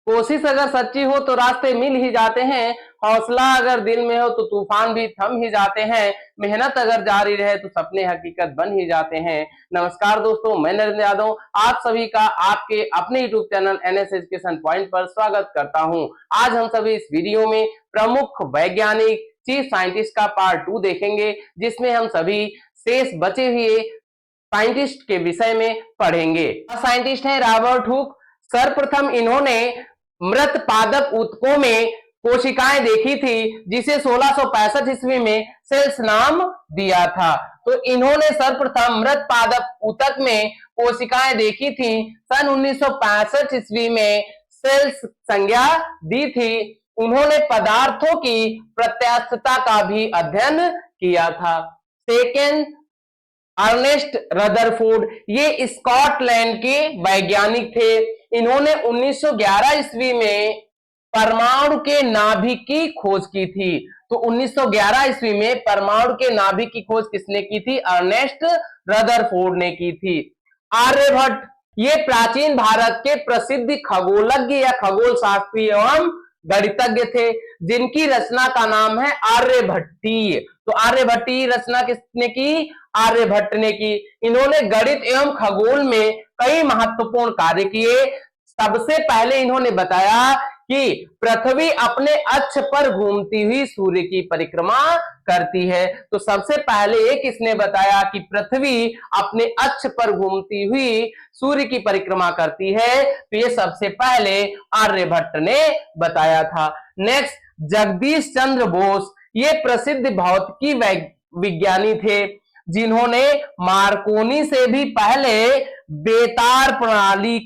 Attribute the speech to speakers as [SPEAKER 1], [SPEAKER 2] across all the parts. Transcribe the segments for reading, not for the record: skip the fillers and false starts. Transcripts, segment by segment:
[SPEAKER 1] कोशिश अगर सच्ची हो तो रास्ते मिल ही जाते हैं, हौसला अगर दिल में हो तो तूफान भी थम ही जाते हैं, मेहनत अगर जारी रहे तो सपने हकीकत बन ही जाते हैं। नमस्कार दोस्तों, मैं नरेंद्र यादव आप सभी का आपके अपने YouTube channel NS education point पर स्वागत करता हूं। आज हम सभी इस वीडियो में प्रमुख वैज्ञानिक चीफ साइंटिस्ट का पार्ट 2 देखेंगे, जिसमें हम सभी शेष बचे हुए साइंटिस्ट के विषय में पढ़ेंगे। साइंटिस्ट है रॉबर्ट हुक। सर्वप्रथम इन्होंने मृत पादप ऊतकों में कोशिकाएं देखी थी, जिसे 1665 ईस्वी में सेल्स नाम दिया था। तो इन्होंने सर्वप्रथम मृत पादप ऊतक में कोशिकाएं देखी थी, सन 1965 ईस्वी में सेल्स संज्ञा दी थी। उन्होंने पदार्थों की प्रत्यास्थता का भी अध्ययन किया था। सेकेंड, अर्नेस्ट रदरफोर्ड, ये स्कॉटलैंड के वैज्ञानिक थे। इन्होंने 1911 ईस्वी में परमाणु के नाभिक की खोज की थी। तो 1911 ईस्वी में परमाणु के नाभिक की खोज किसने की थी? अर्नेस्ट रदरफोर्ड ने की थी। आर्यभट्ट, ये प्राचीन भारत के प्रसिद्ध खगोलज्ञ या खगोल शास्त्री एवं गणितज्ञ थे, जिनकी रचना का नाम है आर्यभट्टीय। तो आर्यभट्टीय रचना किसने की? आर्यभट्ट ने की। इन्होंने गणित एवं खगोल में कई महत्वपूर्ण कार्य किए। सबसे पहले इन्होंने बताया कि पृथ्वी अपने अक्ष पर घूमती हुई सूर्य की परिक्रमा करती है। तो सबसे पहले एक इसने बताया कि पृथ्वी अपने अक्ष पर घूमती हुई सूर्य की परिक्रमा करती है, तो ये सबसे पहले आर्यभट्ट ने बताया था। नेक्स्ट, जगदीश चंद्र बोस, ये प्रसिद्ध भौतिकी विज्ञानी थे, जिन्होंने मार्कोनी से भी पहले बेतार प्रणाली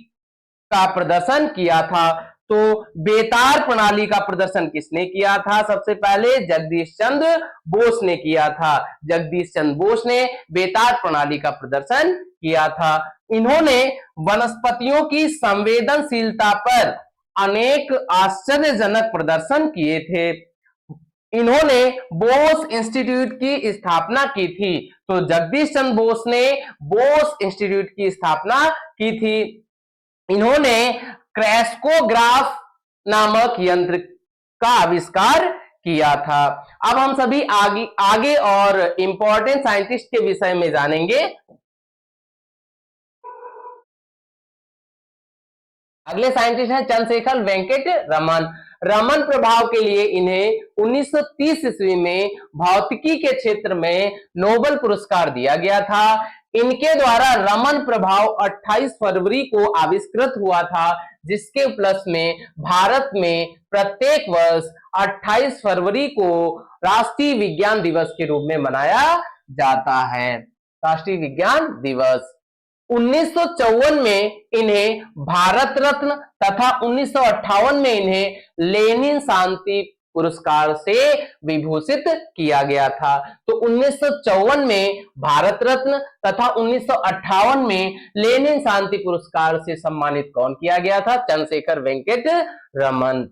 [SPEAKER 1] का प्रदर्शन किया था। तो बेतार प्रणाली का प्रदर्शन किसने किया था? सबसे पहले जगदीश चंद्र बोस ने किया था। जगदीश चंद्र बोस ने बेतार प्रणाली का प्रदर्शन किया था। इन्होंने वनस्पतियों की संवेदनशीलता पर अनेक आश्चर्यजनक प्रदर्शन किए थे। इन्होंने बोस इंस्टीट्यूट की स्थापना की थी। तो जगदीश चंद्र बोस ने बोस इंस्टीट्यूट की स्थापना की थी। इन्होंने क्रैस्कोग्राफ नामक यंत्र का आविष्कार किया था। अब हम सभी आगे और इंपॉर्टेंट साइंटिस्ट के विषय में जानेंगे। अगले साइंटिस्ट हैं चंद्रशेखर वेंकट रमन। रमन प्रभाव के लिए इन्हें 1930 ईस्वी में भौतिकी के क्षेत्र में नोबेल पुरस्कार दिया गया था। इनके द्वारा रमन प्रभाव 28 फरवरी को आविष्कृत हुआ था, जिसके उपलक्ष्य में भारत में प्रत्येक वर्ष 28 फरवरी को राष्ट्रीय विज्ञान दिवस के रूप में मनाया जाता है। राष्ट्रीय विज्ञान दिवस। 1954 में इन्हें भारत रत्न तथा 1958 में इन्हें लेनिन शांति पुरस्कार से विभूषित किया गया था। तो 1954 में भारत रत्न तथा 1958 में लेनिन शांति पुरस्कार से सम्मानित कौन किया गया था? चंद्रशेखर वेंकट रमन।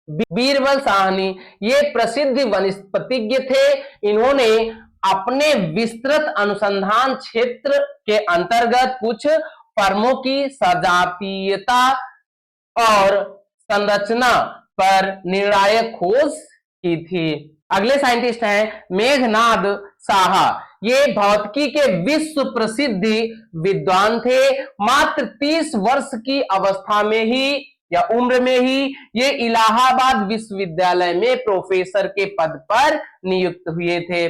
[SPEAKER 1] बीरबल साहनी, ये प्रसिद्ध वनस्पतिज्ञ थे। इन्होंने अपने विस्तृत अनुसंधान क्षेत्र के अंतर्गत कुछ फर्मों की सजातीयता और संरचना पर निर्णायक खोज की थी। अगले साइंटिस्ट हैं मेघनाद साहा। ये भौतिकी के विश्व प्रसिद्ध विद्वान थे। मात्र 30 वर्ष की अवस्था में ही या उम्र में ही ये इलाहाबाद विश्वविद्यालय में प्रोफेसर के पद पर नियुक्त हुए थे।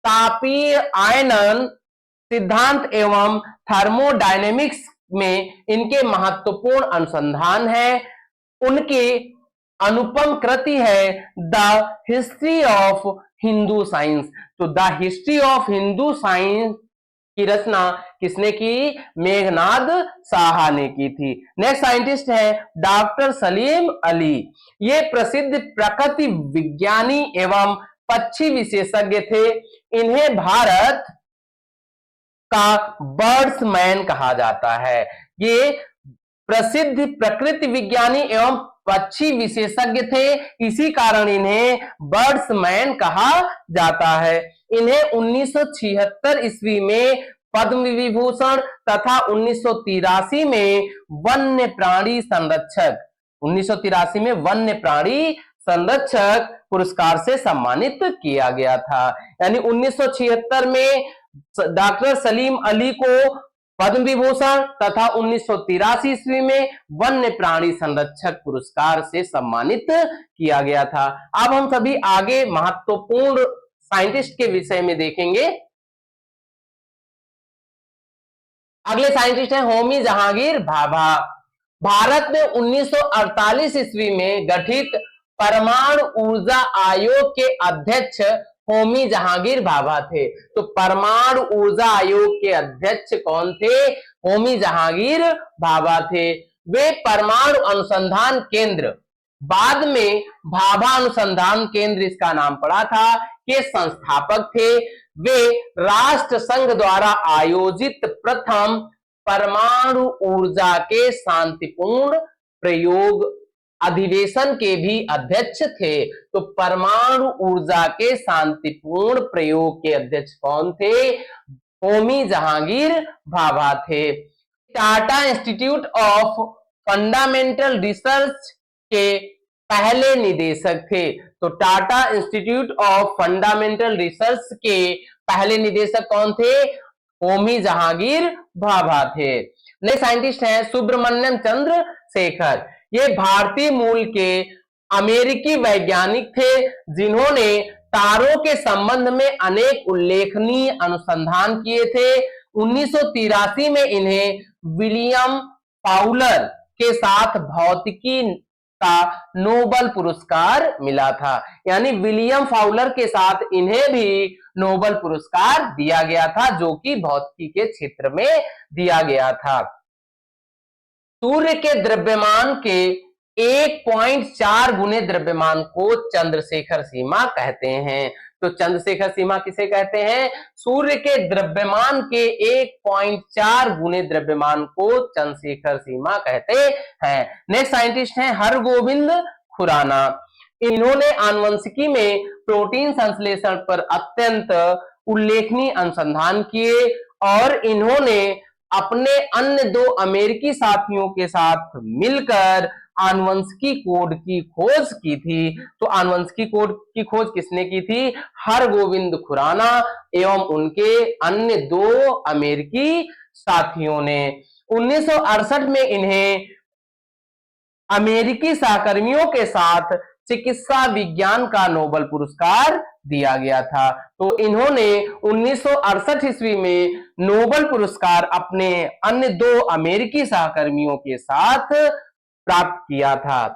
[SPEAKER 1] तापीय आयनन सिद्धांत एवं थर्मोडायनेमिक्स में इनके महत्वपूर्ण अनुसंधान है। उनकी अनुपम कृति है the history of Hindu science. तो the history of Hindu science की रचना किसने की? मेघनाद साहा ने की थी। नेक्स्ट साइंटिस्ट है डॉक्टर सलीम अली। ये प्रसिद्ध प्रकृति विज्ञानी एवं पक्षी विशेषज्ञ थे। इन्हें भारत का बर्ड्समैन कहा जाता है। ये प्रसिद्ध प्रकृति विज्ञानी एवं पक्षी विशेषज्ञ थे, इसी कारण इन्हें बर्ड्समैन कहा जाता है। इन्हें 1976 ईस्वी में पद्म विभूषण तथा 1983 में वन्य प्राणी संरक्षक 1983 में वन्य प्राणी संरक्षक पुरस्कार से सम्मानित किया गया था। यानी 1976 में डॉक्टर सलीम अली को पद्म विभूषण तथा 1983 ईस्वी में वन्य प्राणी संरक्षक पुरस्कार से सम्मानित किया गया था। अब हम सभी आगे महत्वपूर्ण साइंटिस्ट के विषय में देखेंगे। अगले साइंटिस्ट हैं होमी जहांगीर भाभा। भारत में 1948 ईस्वी में गठित परमाणु ऊर्जा आयोग के अध्यक्ष होमी जहांगीर भाभा थे। तो परमाणु ऊर्जा आयोग के अध्यक्ष कौन थे? होमी जहांगीर भाभा थे। वे परमाणु अनुसंधान केंद्र, बाद में भाभा अनुसंधान केंद्र इसका नाम पड़ा था, के संस्थापक थे। वे राष्ट्र संघ द्वारा आयोजित प्रथम परमाणु ऊर्जा के शांतिपूर्ण प्रयोग अधिवेशन के भी अध्यक्ष थे। तो परमाणु ऊर्जा के शांतिपूर्ण प्रयोग के अध्यक्ष कौन थे? होमी जहांगीर भाभा थे। Tata institute of fundamental research के पहले निदेशक थे। तो Tata institute of fundamental research के पहले निदेशक कौन थे? होमी जहांगीर भाभा थे। नए साइंटिस्ट हैं सुब्रमण्यम चंद्रशेखर। ये भारतीय मूल के अमेरिकी वैज्ञानिक थे जिन्होंने तारों के संबंध में अनेक उल्लेखनीय अनुसंधान किए थे। 1983 में इन्हें विलियम फाउलर के साथ भौतिकी का नोबेल पुरस्कार मिला था। यानी विलियम फाउलर के साथ इन्हें भी नोबेल पुरस्कार दिया गया था, जो कि भौतिकी के क्षेत्र में दिया गया था। सूर्य के द्रव्यमान के 1.4 गुने द्रव्यमान को चंद्रशेखर सीमा कहते हैं। तो चंद्रशेखर सीमा किसे कहते हैं? सूर्य के द्रव्यमान के 1.4 गुने द्रव्यमान को चंद्रशेखर सीमा कहते हैं। नेक्स्ट साइंटिस्ट हैं हरगोविंद खुराना। इन्होंने आनुवंशिकी में प्रोटीन संश्लेषण पर अत्यंत उल्लेखनीय अनुसंधान किए और इन्होंने अपने अन्य दो अमेरिकी साथियों के साथ मिलकर आनुवंशिकी कोड की खोज की थी। तो आनुवंशिकी कोड की खोज किसने की थी? हरगोविंद खुराना एवं उनके अन्य दो अमेरिकी साथियों ने। 1968 में इन्हें अमेरिकी सहकर्मियों के साथ चिकित्सा विज्ञान का नोबेल पुरस्कार दिया गया था। तो इन्होंने 1968 ईस्वी में नोबेल पुरस्कार अपने अन्य दो अमेरिकी सहकर्मियों के साथ प्राप्त किया था।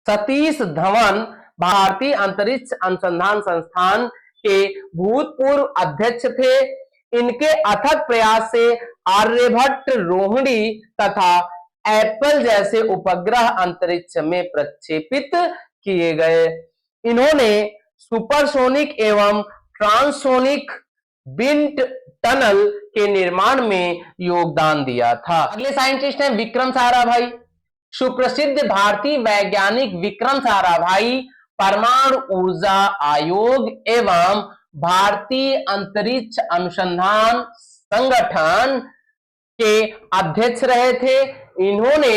[SPEAKER 1] सतीश धवन भारतीय अंतरिक्ष अनुसंधान संस्थान के भूतपूर्व अध्यक्ष थे। इनके अथक प्रयास से आर्यभट्ट, रोहिणी तथा एप्पल जैसे उपग्रह अंतरिक्ष में प्रक्षेपित किए गए। इन्होंने सुपरसोनिक एवं ट्रांससोनिक विंड टनल के निर्माण में योगदान दिया था। अगले साइंटिस्ट हैं विक्रम साराभाई। सुप्रसिद्ध भारतीय वैज्ञानिक विक्रम साराभाई परमाणु ऊर्जा आयोग एवं भारतीय अंतरिक्ष अनुसंधान संगठन के अध्यक्ष रहे थे। इन्होंने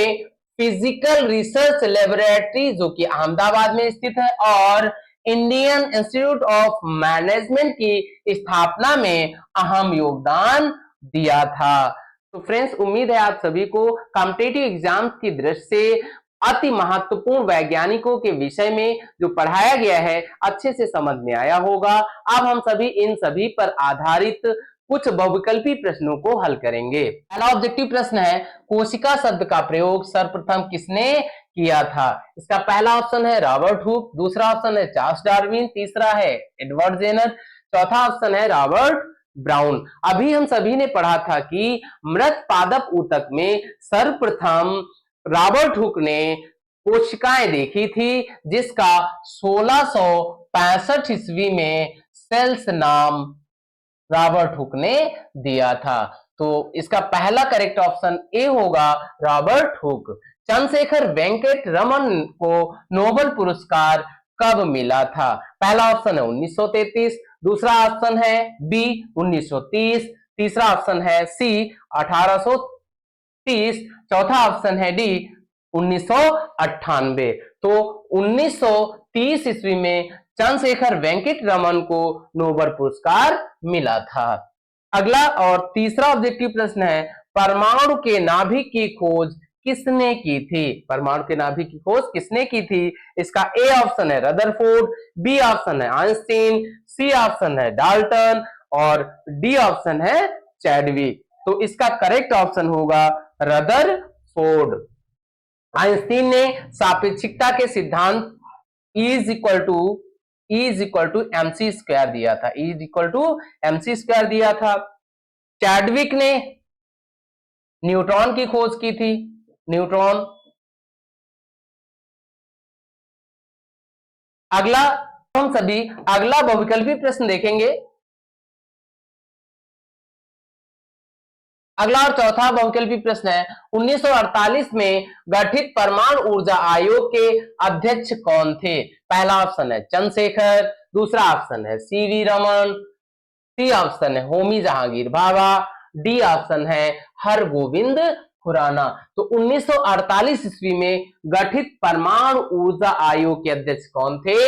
[SPEAKER 1] फिजिकल रिसर्च लेबोरेटरी, जो कि अहमदाबाद में स्थित है, और इंडियन इंस्टीट्यूट ऑफ मैनेजमेंट की स्थापना में अहम योगदान दिया था। तो फ्रेंड्स, उम्मीद है आप सभी को कॉम्पिटिटिव एग्जाम्स की दृष्टि से अति महत्वपूर्ण वैज्ञानिकों के विषय में जो पढ़ाया गया है अच्छे से समझ में आया होगा। अब हम सभी इन सभी पर आधारित कुछ बहुविकल्पी प्रश्नों को हल करेंगे। पहला ऑब्जेक्टिव प्रश्न है, कोशिका शब्द का प्रयोग सर्वप्रथम किसने किया था? इसका पहला ऑप्शन है रॉबर्ट हुक, दूसरा ऑप्शन है चार्ल्स डार्विन, तीसरा है एडवर्ड जेनर, चौथा ऑप्शन है रॉबर्ट ब्राउन। अभी हम सभी ने पढ़ा था कि मृत पादप ऊतक में सर्वप्रथम रॉबर्ट हुक ने कोशिकाएं देखी थी, जिसका 1665 ईस्वी में सेल्स नाम रॉबर्ट हुक ने दिया था। तो इसका पहला करेक्ट ऑप्शन ए होगा, रॉबर्ट हुक। चंद्रशेखर वेंकट रमन को नोबेल पुरस्कार कब मिला था? पहला ऑप्शन है 1933, दूसरा ऑप्शन है बी 1930, तीसरा ऑप्शन है सी 1830, चौथा ऑप्शन है डी 1998। तो 1930 ईस्वी में चंद्रशेखर वेंकट रमन को नोबेल पुरस्कार मिला था। अगला और तीसरा ऑब्जेक्टिव प्रश्न है, परमाणु के नाभिक की खोज किसने की थी? परमाणु के नाभिक की खोज किसने की थी? इसका ए ऑप्शन है रदरफोर्ड, बी ऑप्शन है आइंस्टीन, सी ऑप्शन है डाल्टन और डी ऑप्शन है चैडविक। तो इसका करेक्ट ऑप्शन होगा रदरफोर्ड। आइंस्टीन ने सापेक्षिकता के सिद्धांत E is equal to MC square दिया था, E is equal to MC square दिया था। चैडविक ने न्यूट्रॉन की खोज की थी, न्यूट्रॉन। अगला हम सभी अगला बहुविकल्पी प्रश्न देखेंगे। अगला और चौथा बहुविकल्पी प्रश्न है, 1948 में गठित परमाणु ऊर्जा आयोग के अध्यक्ष कौन थे? पहला ऑप्शन है चंद्रशेखर, दूसरा ऑप्शन है सीवी रमन, सी ऑप्शन है होमी जहांगीर भाभा, डी ऑप्शन है हरगोविंद खुराना। तो 1948 ईस्वी में गठित परमाणु ऊर्जा आयोग के अध्यक्ष कौन थे?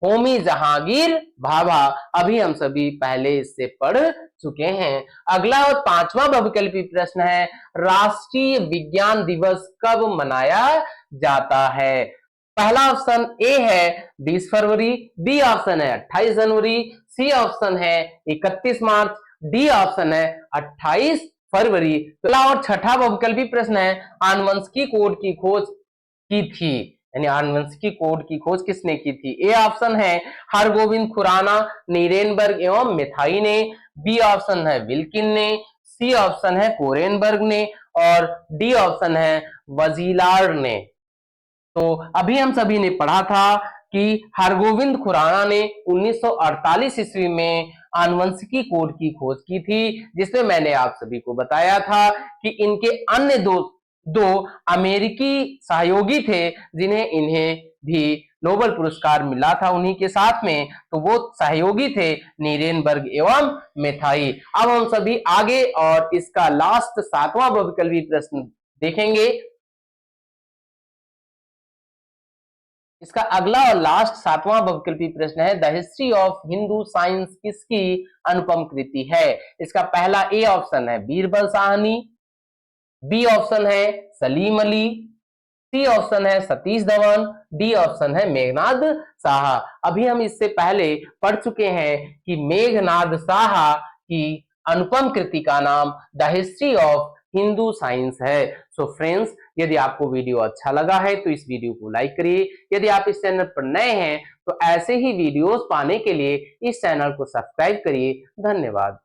[SPEAKER 1] होमी जहांगीर भाभा। अभी हम सभी पहले इससे पढ़ चुके हैं। अगला और पांचवा बहुविकल्पी प्रश्न है, राष्ट्रीय विज्ञान दिवस कब मनाया जाता है? पहला ऑप्शन ए है 20 फरवरी, बी ऑप्शन है 28 जनवरी, सी ऑप्शन है 31 मार्च, डी ऑप्शन है 28 फरवरी। अगला और छठा बहुविकल्पी प्रश्न है, आनुवंशिकी कोड की खोज की थी, यानी आनुवंशिकी कोड की खोज किसने की थी? ए ऑप्शन है हरगोविंद खुराना, नीरेनबर्ग एवं मेथाई ने, बी ऑप्शन है विल्किन ने, सी ऑप्शन है कोरेनबर्ग ने और डी ऑप्शन है वजीलार ने। तो अभी हम सभी ने पढ़ा था कि हरगोविंद खुराना ने 1948 ईस्वी में आनुवंशिकी कोड की खोज की थी, जिसमें मैंने आप सभी को बताया था कि इनके अन्य दो अमेरिकी सहयोगी थे जिन्हें इन्हें भी नोबेल पुरस्कार मिला था उन्हीं के साथ में। तो वो सहयोगी थे नीरेनबर्ग एवं मेथाई। अब हम सभी आगे और इसका लास्ट सातवां बहुविकल्पी प्रश्न देखेंगे। इसका अगला और लास्ट सातवां बहुविकल्पी प्रश्न है, the history of Hindu science किसकी अनुपम कृति है? इसका पहला ए ऑप्शन है बीरबल साहनी, बी ऑप्शन है सलीम अली, सी ऑप्शन है सतीश धवन, डी ऑप्शन है मेघनाद साहा। अभी हम इससे पहले पढ़ चुके हैं कि मेघनाद साहा की अनुपम कृति का नाम the history of Hindu science है। सो फ्रेंड्स, यदि आपको वीडियो अच्छा लगा है तो इस वीडियो को लाइक करिए। यदि आप इस चैनल पर नए हैं तो ऐसे ही वीडियोस पाने के लिए इस चैनल को सब्सक्राइब करिए। धन्यवाद।